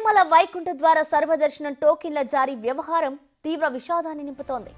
తిరుమల వైకుంఠ ద్వార సర్వదర్శనం టోకెన్ల జారీ వ్యవహారం తీవ్ర విషాదాన్ని నింపుతోంది.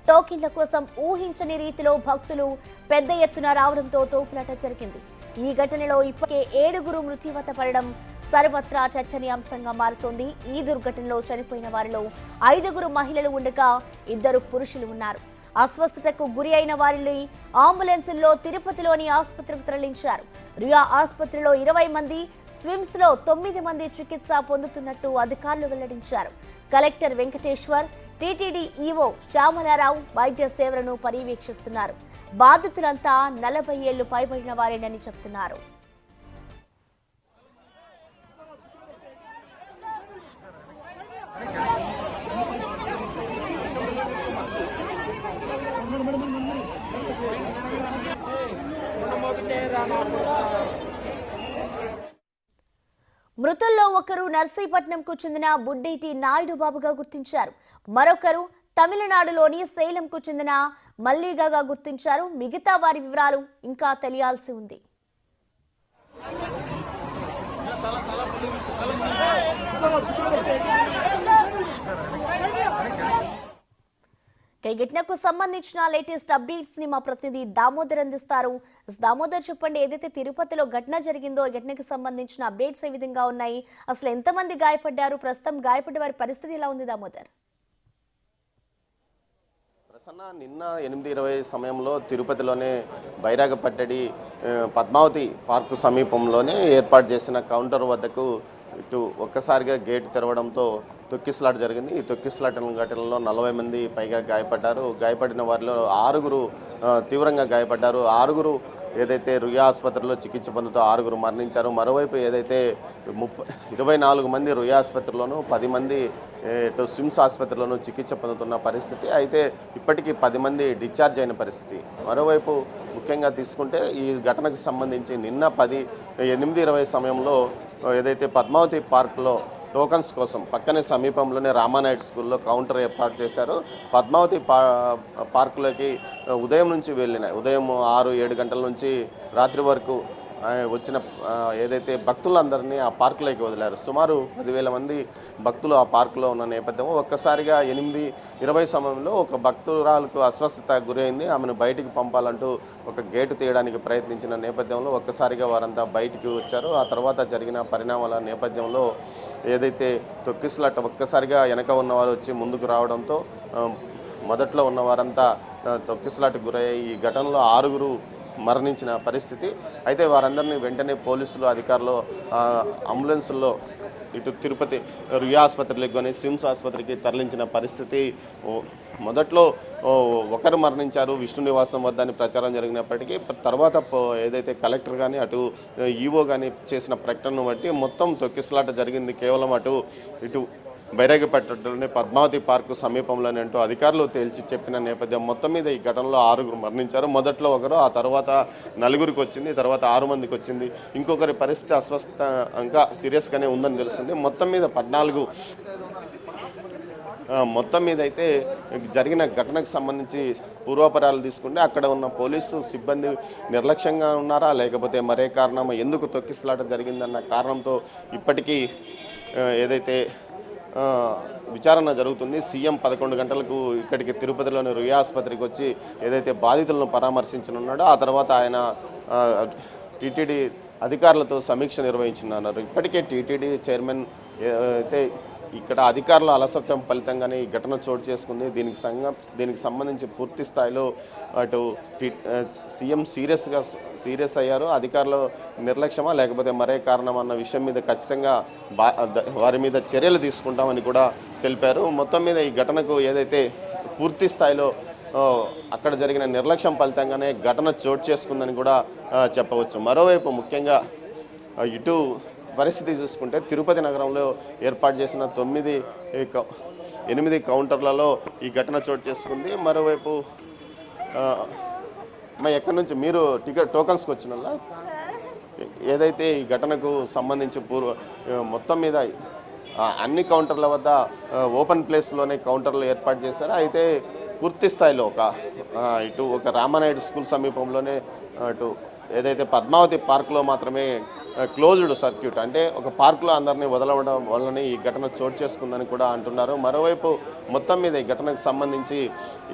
టోకెన్ల కోసం ఊహించని రీతిలో భక్తులు పెద్ద ఎత్తున రావడంతో తోపులాట జరిగింది. ఈ ఘటనలో ఇప్పటికే 7 మృత్యువాత పడడం సర్వత్రా చర్చనీయాంశంగా మారుతోంది. ఈ దుర్ఘటనలో చనిపోయిన వారిలో 5 మహిళలు ఉండగా 2 పురుషులు ఉన్నారు. అస్వస్థతకు గురి అయిన వారిని అంబులెన్సుల్లో తిరుపతిలోని ఆసుపత్రికి తరలించారు. రియా ఆసుపత్రిలో 20 మంది, స్విమ్స్ లో 9 మంది చికిత్స పొందుతున్నట్టు అధికారులు వెల్లడించారు. Collector Venkateshwar, TTD EO Shyamala Rao వైద్య సేవలను పర్యవేక్షిస్తున్నారు. బాధితులంతా 40 ఏళ్లు పైబడిన వారేనని చెప్తున్నారు. మృతుల్లో ఒకరు నర్సీపట్నంకు చెందిన బుడ్డేటి నాయుడు బాబుగా గుర్తించారు. మరొకరు తమిళనాడులోని సేలంకు చెందిన మల్లిగాగా గుర్తించారు. మిగతా వారి వివరాలు ఇంకా తెలియాల్సి ఉంది. ఈ ఘటనకు సంబంధించిన లేటెస్ట్ అప్డేట్స్ ని మా ప్రతినిధి దామోదర్ అందిస్తారు. దామోదర్, చెప్పండి, ఏదైతే తిరుపతిలో ఘటన జరిగిందో ఈ ఘటనకు సంబంధించిన అప్డేట్స్ ఏ విధంగా ఉన్నాయి? అసలు ఎంతమంది గాయపడ్డారు? ప్రస్తుతం గాయపడ్డ వారి పరిస్థితి ఎలా ఉంది దామోదర్? ప్రసన్న, నిన్న 8:20 సమయంలో తిరుపతిలోనే బైరాగపట్టడి పద్మావతి పార్కు సమీపంలోనే ఏర్పాటు చేసిన కౌంటర్ వద్దకు ఇటు ఒక్కసారిగా గేటు తెరవడంతో తొక్కిసలాట జరిగింది. ఈ తొక్కిసలాట ఘటనలో 40 మంది పైగా గాయపడ్డారు. గాయపడిన వారిలో 6 తీవ్రంగా గాయపడ్డారు. 6 ఏదైతే రుయా ఆసుపత్రిలో చికిత్స పొందుతూ 6 మరణించారు. మరోవైపు ఏదైతే 24 మంది రుయా ఆసుపత్రిలోనూ 10 మంది ఇటు స్విమ్స్ ఆసుపత్రిలోనూ చికిత్స పొందుతున్న పరిస్థితి. అయితే ఇప్పటికీ 10 మంది డిశ్చార్జ్ అయిన పరిస్థితి. మరోవైపు ముఖ్యంగా తీసుకుంటే ఈ ఘటనకు సంబంధించి నిన్న 8:20 సమయంలో ఏదైతే పద్మావతి పార్కులో టోకన్స్ కోసం పక్కనే సమీపంలోనే రామానాయుడు స్కూల్లో కౌంటర్ ఏర్పాటు చేశారు. పద్మావతి పార్కులోకి ఉదయం నుంచి ఉదయం 6-7 గంటల నుంచి రాత్రి వరకు వచ్చిన ఏదైతే భక్తులందరినీ ఆ పార్కులోకి వదిలారు. సుమారు 10,000 మంది భక్తులు ఆ పార్కులో ఉన్న నేపథ్యం ఒక్కసారిగా 8:20 సమయంలో ఒక భక్తురాలకు అస్వస్థత గురైంది. ఆమెను బయటికి పంపాలంటూ ఒక గేటు తీయడానికి ప్రయత్నించిన నేపథ్యంలో ఒక్కసారిగా వారంతా బయటికి వచ్చారు. ఆ తర్వాత జరిగిన పరిణామాల నేపథ్యంలో ఏదైతే తొక్కిసలాట ఒక్కసారిగా వెనక ఉన్నవారు వచ్చి ముందుకు రావడంతో మొదట్లో ఉన్న వారంతా తొక్కిసలాటకు గురయ్యాయి. ఈ ఘటనలో 6 మరణించిన పరిస్థితి. అయితే వారందరినీ వెంటనే పోలీసులు అధికారులు అంబులెన్సుల్లో ఇటు తిరుపతి రుయా ఆసుపత్రికి కానీ స్విమ్స్ ఆసుపత్రికి తరలించిన పరిస్థితి. మొదట్లో 1 మరణించారు విష్ణు నివాసం వద్ద అని ప్రచారం జరిగినప్పటికీ తర్వాత ఏదైతే కలెక్టర్ కానీ అటు ఈవో కానీ చేసిన ప్రకటనను బట్టి మొత్తం తొక్కిసలాట జరిగింది కేవలం ఇటు బైరాగిపట్టలోని పద్మావతి పార్కు సమీపంలోనే అంటూ అధికారులు తేల్చి చెప్పిన నేపథ్యం మొత్తం మీద ఈ ఘటనలో 6 మరణించారు. మొదట్లో 1, ఆ తర్వాత 4కి వచ్చింది, తర్వాత 6 మందికి వచ్చింది. ఇంకొకరి పరిస్థితి అస్వస్థత ఇంకా సీరియస్గానే ఉందని తెలుస్తుంది. మొత్తం మీద 14 మొత్తం మీద అయితే జరిగిన ఘటనకు సంబంధించి పూర్వాపరాలు తీసుకుంటే అక్కడ ఉన్న పోలీసు సిబ్బంది నిర్లక్ష్యంగా ఉన్నారా, లేకపోతే మరే కారణం ఎందుకు తొక్కిసలాట జరిగిందన్న కారణంతో ఇప్పటికీ ఏదైతే విచారణ జరుగుతుంది. సీఎం 11 గంటలకు ఇక్కడికి తిరుపతిలోని రుయా ఆసుపత్రికి వచ్చి ఏదైతే బాధితులను పరామర్శించనున్నాడో ఆ తర్వాత ఆయన టీటీడీ అధికారులతో సమీక్ష నిర్వహించనున్నారు. ఇప్పటికే టీటీడీ చైర్మన్ అయితే ఇక్కడ అధికారుల అలసత్వం ఫలితంగానే ఈ ఘటన చోటు చేసుకుంది. దీనికి సంబంధించి పూర్తి స్థాయిలో అటు సీఎం సీరియస్ అయ్యారు. అధికారులు నిర్లక్ష్యమా లేకపోతే మరే కారణం అన్న విషయం మీద ఖచ్చితంగా వారి మీద చర్యలు తీసుకుంటామని కూడా తెలిపారు. మొత్తం మీద ఈ ఘటనకు ఏదైతే పూర్తి స్థాయిలో అక్కడ జరిగిన నిర్లక్ష్యం ఫలితంగానే ఘటన చోటు చేసుకుందని కూడా చెప్పవచ్చు. మరోవైపు ముఖ్యంగా ఇటు పరిస్థితి చూసుకుంటే తిరుపతి నగరంలో ఏర్పాటు చేసిన 8 కౌంటర్లలో ఈ ఘటన చోటు చేసుకుంది. మరోవైపు ఎక్కడి నుంచి మీరు టోకన్స్కి వచ్చిన ఏదైతే ఈ ఘటనకు సంబంధించి మొత్తం మీద అన్ని కౌంటర్ల వద్ద ఓపెన్ ప్లేస్లోనే కౌంటర్లు ఏర్పాటు చేశారు. అయితే పూర్తి స్థాయిలో ఒక రామానాయుడు స్కూల్ సమీపంలోనే ఏదైతే పద్మావతి పార్కులో మాత్రమే క్లోజ్డ్ సర్క్యూట్, అంటే ఒక పార్కులో అందరినీ వదలవడం వల్లనే ఈ ఘటన చోటు చేసుకుందని కూడా అంటున్నారు. మరోవైపు మొత్తం మీద ఈ ఘటనకు సంబంధించి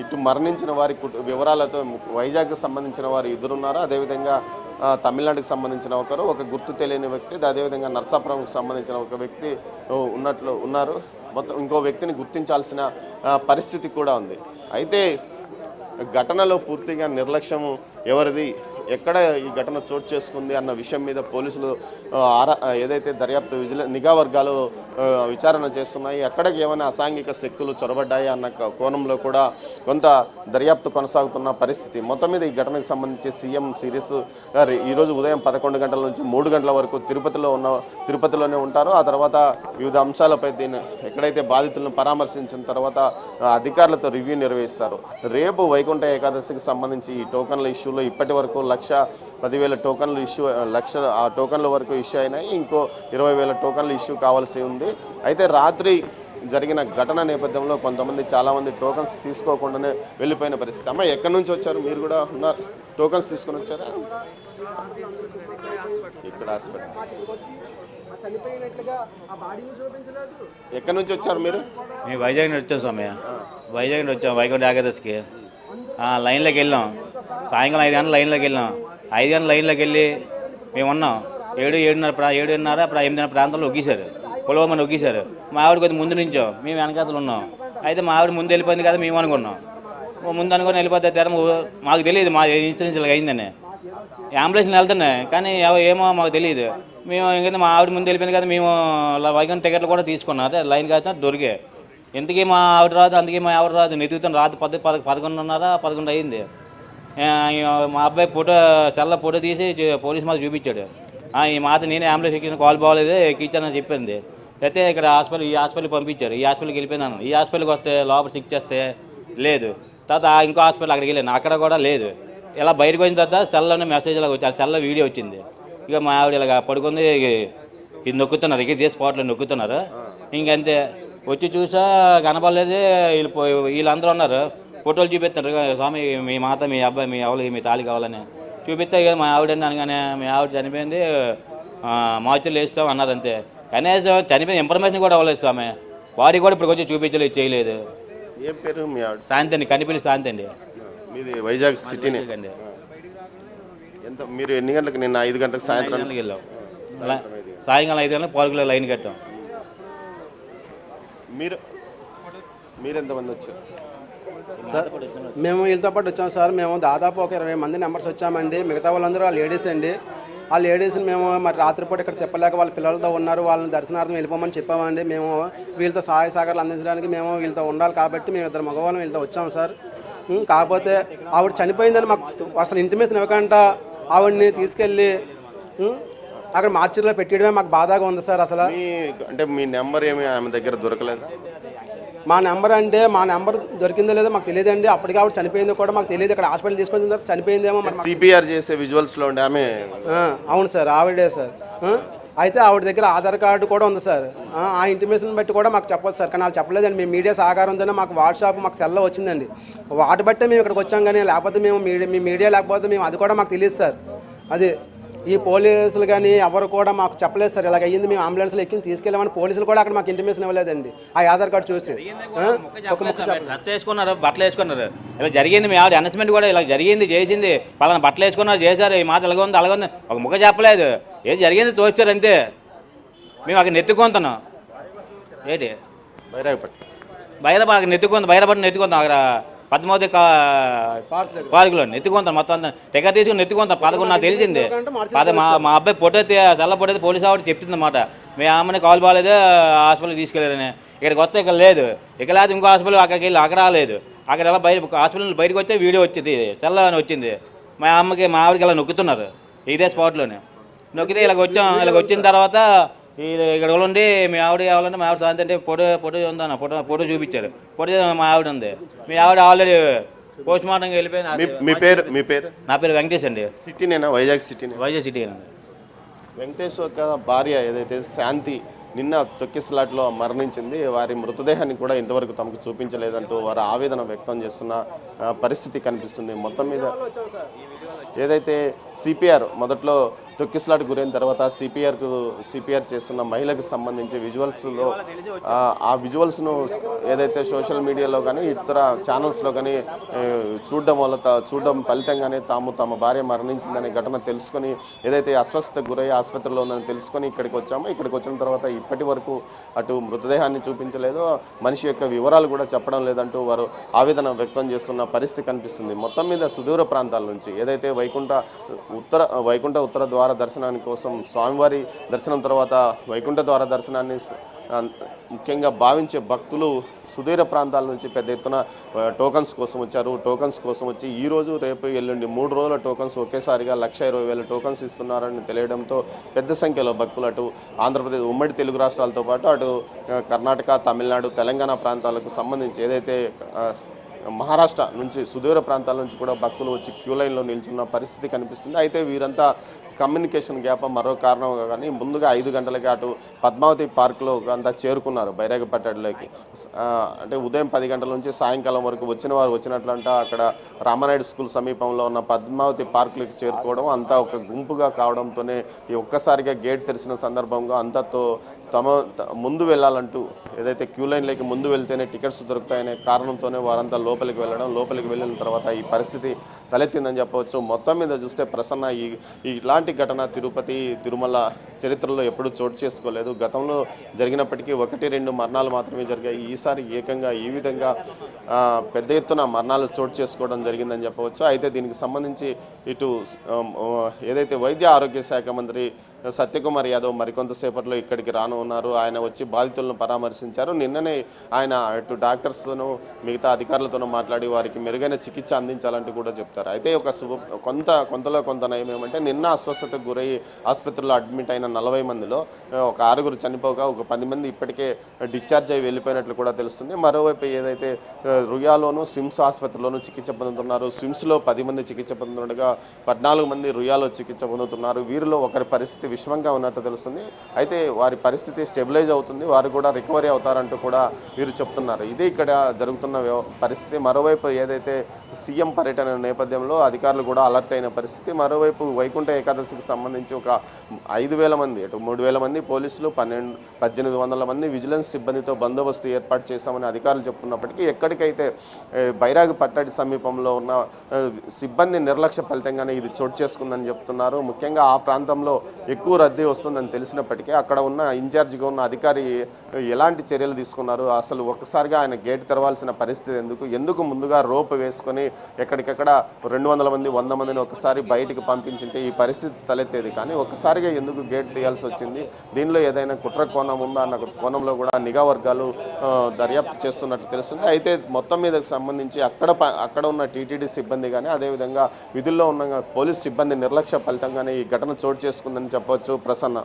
ఇటు మరణించిన వారి వివరాలతో వైజాగ్కి సంబంధించిన వారు ఇద్దరున్నారు, అదేవిధంగా తమిళనాడుకు సంబంధించిన ఒకరు, ఒక గుర్తు తెలియని వ్యక్తి, అదేవిధంగా నర్సాపురంకు సంబంధించిన ఒక వ్యక్తి ఉన్నారు. మొత్తం ఇంకో వ్యక్తిని గుర్తించాల్సిన పరిస్థితి కూడా ఉంది. అయితే ఘటనలో పూర్తిగా నిర్లక్ష్యము ఎవరిది, ఎక్కడ ఈ ఘటన చోటు చేసుకుంది అన్న విషయం మీద పోలీసులు ఏదైతే దర్యాప్తు నిఘా వర్గాలు విచారణ చేస్తున్నాయి, ఎక్కడికి ఏమైనా అసాంఘిక శక్తులు చొరబడ్డాయి అన్న కోణంలో కూడా కొంత దర్యాప్తు కొనసాగుతున్న పరిస్థితి. మొత్తం మీద ఈ ఘటనకు సంబంధించి సీఎం సిరీస్ గారు ఈరోజు ఉదయం 11 గంటల నుంచి 3 గంటల వరకు తిరుపతిలోనే ఉంటారు. ఆ తర్వాత వివిధ అంశాలపై ఎక్కడైతే బాధితులను పరామర్శించిన తర్వాత అధికారులతో రివ్యూ నిర్వహిస్తారు. రేపు వైకుంఠ ఏకాదశికి సంబంధించి ఈ టోకన్ల ఇష్యూలో ఇప్పటి వరకు 1,10,000 టోకన్లు ఆ టోకన్ల వరకు ఇష్యూ అయినాయి. ఇంకో 20,000 టోకన్లు ఇష్యూ కావాల్సి ఉంది. అయితే రాత్రి జరిగిన ఘటన నేపథ్యంలో కొంతమంది చాలామంది టోకన్స్ తీసుకోకుండానే వెళ్ళిపోయిన పరిస్థితి. అమ్మ ఎక్కడి నుంచి వచ్చారు? మీరు కూడా ఉన్నారు, టోకన్స్ తీసుకొని వచ్చారా? ఇక్కడ హాస్పిటల్. ఎక్కడి నుంచి వచ్చారు మీరు? మేము వైజాగ్ నుంచి వచ్చాం స్వామి. వైజాగ్ నుంచి వచ్చాం వైకుంఠ ఏకాదశికి. లైన్లోకి వెళ్ళాం, సాయంకాలం 5 గంటల లైన్లోకి వెళ్ళాం. 5 గంటల లైన్లోకి వెళ్ళి మేము ఉన్నాం. 7:30 8 ప్రాంతంలో ఒగ్గేశారు, పొలవమని ఒగ్గేశారు. మా ఆవిడ కొద్దిగా ముందు నుంచో, మేము వెనకాతలు ఉన్నాం. అయితే మా ఆవిడ ముందు వెళ్ళిపోయింది కదా మేము అనుకున్నాం. ముందు అనుకుని వెళ్ళిపోతే తెర మాకు తెలియదు మా ఇన్సూరెన్స్ ఇలా అయిందని. అంబులెన్స్ని వెళ్తున్నాయి కానీ ఏమో మాకు తెలియదు. మేము ఎందుకంటే మా ఆవిడ ముందు వెళ్ళిపోయింది కదా, మేము వైకుంఠ టికెట్లు కూడా తీసుకున్నాం. అదే లైన్ కాస్త దొరికే. ఇంతకీ మా ఆవిడ రాదు, అందుకే మా ఆవిడ రాదు. నెతుకుతాను రాదు 11:30 అయింది. మా అబ్బాయి సెల్ల ఫోటో తీసి పోలీస్ మాకు చూపించాడు. ఈ మాత నేనే అంబులెన్స్ ఎక్కిన, కాల్ బాగోలేదు ఎక్కించానని చెప్పింది. అయితే ఇక్కడ ఈ హాస్పిటల్కి పంపించారు. ఈ హాస్పిటల్కి వెళ్ళిపోయినాను. ఈ హాస్పిటల్కి వస్తే లోపల చెక్ చేస్తే లేదు. తర్వాత ఇంకో హాస్పిటల్ అక్కడికి వెళ్ళాను, అక్కడ కూడా లేదు. ఇలా బయటకు వచ్చిన తర్వాత సెల్లోనే మెసేజ్ ఇలా వచ్చి ఆ సెల్లో వీడియో వచ్చింది. ఇక మా ఆవిడ ఇలాగ పడుకుంది, ఇది నొక్కుతున్నారు, ఇక తీసి స్పాట్లో నొక్కుతున్నారు. ఇంకంతే వచ్చి చూసా కనపడలేదు. వీళ్ళందరూ ఉన్నారు, ఫోటోలు చూపిస్తారు. స్వామి మీ మాత, మీ అబ్బాయి, మీ ఎవరు, మీ తాళి కావాలని చూపిస్తే ఇక మా ఆవిడని అనగానే మీ ఆవిడ చనిపోయింది, మార్చులు వేస్తాం అన్నారు. అంతే, కనీసం చనిపోయిన ఇన్ఫర్మేషన్ కూడా అవ్వలేదు స్వామి. వాడికి కూడా ఇప్పుడు వచ్చి చూపించలేదు, చేయలేదు. ఏం పేరు మీ ఆవిడ? శాంతి అండి, కనిపిల్లి శాంతి అండి. మీది వైజాగ్ సిటీనే అండి. ఎంత మీరు ఎన్ని గంటలకు? నిన్న 5 గంటలకు సాయంత్రం వెళ్ళాం. సాయంకాలం 5 గంటలకు పార్కులో లైన్ కట్టాం. మీరు ఎంతమంది వచ్చారు సార్? మేము వీళ్ళతో పాటు వచ్చాము సార్. మేము దాదాపు ఒక 20 మంది నెంబర్స్ వచ్చామండి. మిగతా వాళ్ళందరూ ఆ లేడీస్ అండి. ఆ లేడీస్ని మేము మరి రాత్రిపూట ఇక్కడ తిప్పలేక వాళ్ళ పిల్లలతో ఉన్నారు, వాళ్ళని దర్శనార్థం వెళ్ళిపోమని చెప్పామండి. మేము వీళ్ళతో సహాయ సహకారాలు అందించడానికి మేము వీళ్ళతో ఉండాలి కాబట్టి మేము 2 మగవాళ్ళం వీళ్ళతో వచ్చాము సార్. కాకపోతే ఆవిడ చనిపోయిందని మాకు అసలు ఇంటిమేషన్ ఇవ్వకుండా ఆవిడని తీసుకెళ్ళి అక్కడ మార్చిలో పెట్టడమే మాకు బాధగా ఉంది సార్. అసలు అంటే మీ నెంబర్ ఏమి ఆమె దగ్గర దొరకలేదు? మా నెంబర్ దొరికిందో లేదో మాకు తెలియదండి. అప్పటికి ఆవిడ చనిపోయిందో కూడా మాకు తెలియదు. ఇక్కడ హాస్పిటల్ తీసుకొని తర్వాత చనిపోయిందేమో. సిపిఆర్ చేసే విజువల్స్లో ఉండే ఆమె? అవును సార్, ఆవిడే సార్. అయితే ఆవిడ దగ్గర ఆధార్ కార్డు కూడా ఉంది సార్. ఆ ఇంటిమేషన్ బట్టి కూడా మాకు చెప్పొచ్చు సార్, కానీ వాళ్ళు చెప్పలేదండి. మేము మీడియా సహకారంతోనే మాకు వాట్సాప్ మాకు సెల్లో వచ్చిందండి. వాటి బట్టే మేము ఇక్కడికి వచ్చాం, కానీ లేకపోతే మేము మీడియా లేకపోతే మేము అది కూడా మాకు తెలియదు సార్. అది ఈ పోలీసులు కానీ ఎవరు కూడా మాకు చెప్పలేదు సార్. ఇలాగ అయ్యింది, మేము అంబులెన్స్లో ఎక్కి తీసుకెళ్ళామని పోలీసులు కూడా అక్కడ మాకు ఇంటిమేషన్ ఇవ్వలేదండి. ఆ ఆధార్ కార్డు చూసి ఒక డ్రెస్ వేసుకున్నారు, బట్టలు వేసుకున్నారు. ఇలా జరిగింది, మీ ఆవిడ అనౌన్స్మెంట్ కూడా ఇలా జరిగింది, చేసింది, పలానా బట్టలు వేసుకున్నారు, చేశారు, ఈ మాట ఇలాగ ఉంది అలాగ ఉంది, ఒక ముఖ చెప్పలేదు. ఏది జరిగింది తోస్తారు అంతే. మేము అక్కడ నెత్తుకుంటున్నాం. ఏంటి బైరబాగా నెత్తుకుంది, నెత్తుకుందాం అక్కడ పద్మావతి పార్కులో నెత్తుకుంటాను. మొత్తం అంతా టికెట్ తీసుకుని నెత్తుకుంటాం. 11 నాకు తెలిసింది. మా అబ్బాయి ఫోటో తెల్ల ఫోటో పోలీసు ఆవిడ చెప్తుంది అన్నమాట. మీ అమ్మని కాల్ బాగాలేదు, హాస్పిటల్కి తీసుకెళ్ళారని. ఇక్కడికి వస్తే ఇక్కడ లేదు, ఇక్కడ లేదు, ఇంకో హాస్పిటల్ అక్కడికి వెళ్ళి అక్కడ రాలేదు. అక్కడ ఎలా హాస్పిటల్ బయటకు వస్తే వీడియో వచ్చింది, తెల్ల అని వచ్చింది. మా ఆవిడకి ఇలా నొక్కుతున్నారు ఇదే స్పాట్లోనే. నొక్కితే ఇలాగ వచ్చిన తర్వాత ఇక్కడ ఉండి మీ ఆవిడ కావాలంటే మా ఆవిడ అంటే ఫోటో ఉందన్న ఫోటో చూపించారు. ఫోటో మా ఆవిడ ఉంది. మీ ఆవిడ ఆల్రెడీ పోస్ట్ మార్టంకి వెళ్ళిపోయింది. మీ పేరు? నా పేరు వెంకటేష్ అండి. సిటీనేనా? వైజాగ్ సిటీ అండి. వెంకటేష్ యొక్క భార్య ఏదైతే శాంతి నిన్న తొక్కిసలాట్లో మరణించింది. వారి మృతదేహాన్ని కూడా ఇంతవరకు తమకు చూపించలేదంటూ వారు ఆవేదన వ్యక్తం చేస్తున్న పరిస్థితి కనిపిస్తుంది. మొత్తం మీద ఏదైతే సిపిఆర్ మొదట్లో తొక్కిసలాట గురైన తర్వాత సిపిఆర్ చేస్తున్న మహిళకు సంబంధించి విజువల్స్లో ఆ విజువల్స్ను ఏదైతే సోషల్ మీడియాలో కానీ ఇతర ఛానల్స్లో కానీ చూడడం ఫలితంగానే తమ భార్య మరణించిందనే ఘటన తెలుసుకొని ఏదైతే అస్వస్థతకు గురై ఆసుపత్రిలో ఉందని తెలుసుకొని ఇక్కడికి వచ్చామో, ఇక్కడికి వచ్చిన తర్వాత ఇప్పటి వరకు అటు మృతదేహాన్ని చూపించలేదు, మనిషి యొక్క వివరాలు కూడా చెప్పడం లేదంటూ వారు ఆవేదన వ్యక్తం చేస్తున్న పరిస్థితి కనిపిస్తుంది. మొత్తం మీద సుదూర ప్రాంతాల నుంచి ఏదైతే వైకుంఠ ఉత్తర ద్వార దర్శనాని కోసం స్వామివారి దర్శనం తర్వాత వైకుంఠ ద్వార దర్శనాన్ని ముఖ్యంగా భావించే భక్తులు సుదూర ప్రాంతాల నుంచి పెద్ద ఎత్తున టోకన్స్ కోసం వచ్చారు. టోకన్స్ కోసం వచ్చి ఈరోజు రేపు ఎల్లుండి 3 రోజుల టోకన్స్ ఒకేసారిగా 1,20,000 టోకన్స్ ఇస్తున్నారని తెలియడంతో పెద్ద సంఖ్యలో భక్తులు అటు ఆంధ్రప్రదేశ్ ఉమ్మడి తెలుగు రాష్ట్రాలతో పాటు అటు కర్ణాటక, తమిళనాడు, తెలంగాణ ప్రాంతాలకు సంబంధించి ఏదైతే మహారాష్ట్ర నుంచి సుదూర ప్రాంతాల నుంచి కూడా భక్తులు వచ్చి క్యూ లైన్లో నిల్చున్న పరిస్థితి కనిపిస్తుంది. అయితే వీరంతా కమ్యూనికేషన్ గ్యాప్ మరో కారణం కానీ ముందుగా 5 గంటలకి అటు పద్మావతి పార్క్లో అంతా చేరుకున్నారు బైరాగపట్టడిలోకి. అంటే ఉదయం 10 గంటల నుంచి సాయంకాలం వరకు వచ్చిన వారు వచ్చినట్లంట అక్కడ రామానాయుడు స్కూల్ సమీపంలో ఉన్న పద్మావతి పార్కులకి చేరుకోవడం, అంతా ఒక గుంపుగా కావడంతోనే ఈ ఒక్కసారిగా గేట్ తెరిచిన సందర్భంగా అంతతో ముందు వెళ్ళాలంటూ ఏదైతే క్యూ లైన్లోకి ముందు వెళ్తేనే టికెట్స్ దొరుకుతాయనే కారణంతోనే వారంతా లోపలికి వెళ్ళిన తర్వాత ఈ పరిస్థితి తలెత్తిందని చెప్పవచ్చు. మొత్తం మీద చూస్తే ప్రసన్న ఇలాంటి ఘటన తిరుపతి, తిరుమల చరిత్రలో ఎప్పుడూ చోటు చేసుకోలేదు. గతంలో జరిగినప్పటికీ 1-2 మరణాలు మాత్రమే జరిగాయి. ఈసారి ఏకంగా ఈ విధంగా పెద్ద ఎత్తున మరణాలు చోటు చేసుకోవడం జరిగిందని చెప్పవచ్చు. అయితే దీనికి సంబంధించి ఇటు ఏదైతే వైద్య ఆరోగ్య శాఖ మంత్రి సత్యకుమార్ యాదవ్ మరికొంతసేపట్లో ఇక్కడికి రానున్నారు. ఆయన వచ్చి బాధితులను పరామర్శించారు. నిన్ననే ఆయన అటు డాక్టర్స్తోనూ మిగతా అధికారులతోనూ మాట్లాడి వారికి మెరుగైన చికిత్స అందించాలంటూ కూడా చెప్తారు. అయితే ఒక కొంతలో కొంత నయం ఏమంటే నిన్న అస్వస్థతకు గురై ఆసుపత్రిలో అడ్మిట్ అయిన 40 మందిలో ఒక 6 చనిపోగా ఒక 10 మంది ఇప్పటికే డిశ్చార్జ్ అయి వెళ్ళిపోయినట్లు కూడా తెలుస్తుంది. మరోవైపు ఏదైతే రుయాలోను స్విమ్స్ ఆసుపత్రిలోనూ చికిత్స పొందుతున్నారు. స్విమ్స్లో 10 మంది చికిత్స పొందుతుండగా 14 మంది రుయాలో చికిత్స పొందుతున్నారు. వీరిలో ఒకరి పరిస్థితి విషమంగా ఉన్నట్టు తెలుస్తుంది. అయితే వారి పరిస్థితి స్టెబిలైజ్ అవుతుంది, వారు కూడా రికవరీ అవుతారంటూ కూడా వీరు చెప్తున్నారు. ఇదే ఇక్కడ జరుగుతున్న పరిస్థితి. మరోవైపు ఏదైతే సీఎం పర్యటన నేపథ్యంలో అధికారులు కూడా అలర్ట్ అయిన పరిస్థితి. మరోవైపు వైకుంఠ ఏకాదశికి సంబంధించి ఒక 5,000 మంది అటు 3,000 మంది పోలీసులు 1,800 మంది విజిలెన్స్ సిబ్బందితో బందోబస్తు ఏర్పాటు చేశామని అధికారులు చెప్తున్నప్పటికీ ఎక్కడికైతే బైరాగపట్టడి సమీపంలో ఉన్న సిబ్బంది నిర్లక్ష్య ఫలితంగానే ఇది చోటు చేసుకుందని చెప్తున్నారు. ముఖ్యంగా ఆ ప్రాంతంలో ఎక్కువ రద్దీ వస్తుందని తెలిసినప్పటికీ అక్కడ ఉన్న ఇన్ఛార్జిగా ఉన్న అధికారి ఎలాంటి చర్యలు తీసుకున్నారు, అసలు ఒక్కసారిగా ఆయన గేట్ తెరవాల్సిన పరిస్థితి ఎందుకు ముందుగా రోప్ వేసుకొని ఎక్కడికక్కడ 200 మంది 100 మందిని ఒకసారి బయటికి పంపించింటే ఈ పరిస్థితి తలెత్తేది. కానీ ఒక్కసారిగా ఎందుకు గేట్ తీయాల్సి వచ్చింది, దీనిలో ఏదైనా కుట్ర కోణం ఉందా అన్న కోణంలో కూడా నిఘా వర్గాలు దర్యాప్తు చేస్తున్నట్టు తెలుస్తుంది. అయితే మొత్తం మీదకి సంబంధించి అక్కడ ఉన్న టీటీడీ సిబ్బంది కానీ అదేవిధంగా విధుల్లో ఉన్న పోలీస్ సిబ్బంది నిర్లక్ష్య ఫలితంగానే ఈ ఘటన చోటు చేసుకుందని చెప్పవచ్చు. ప్రసన్న.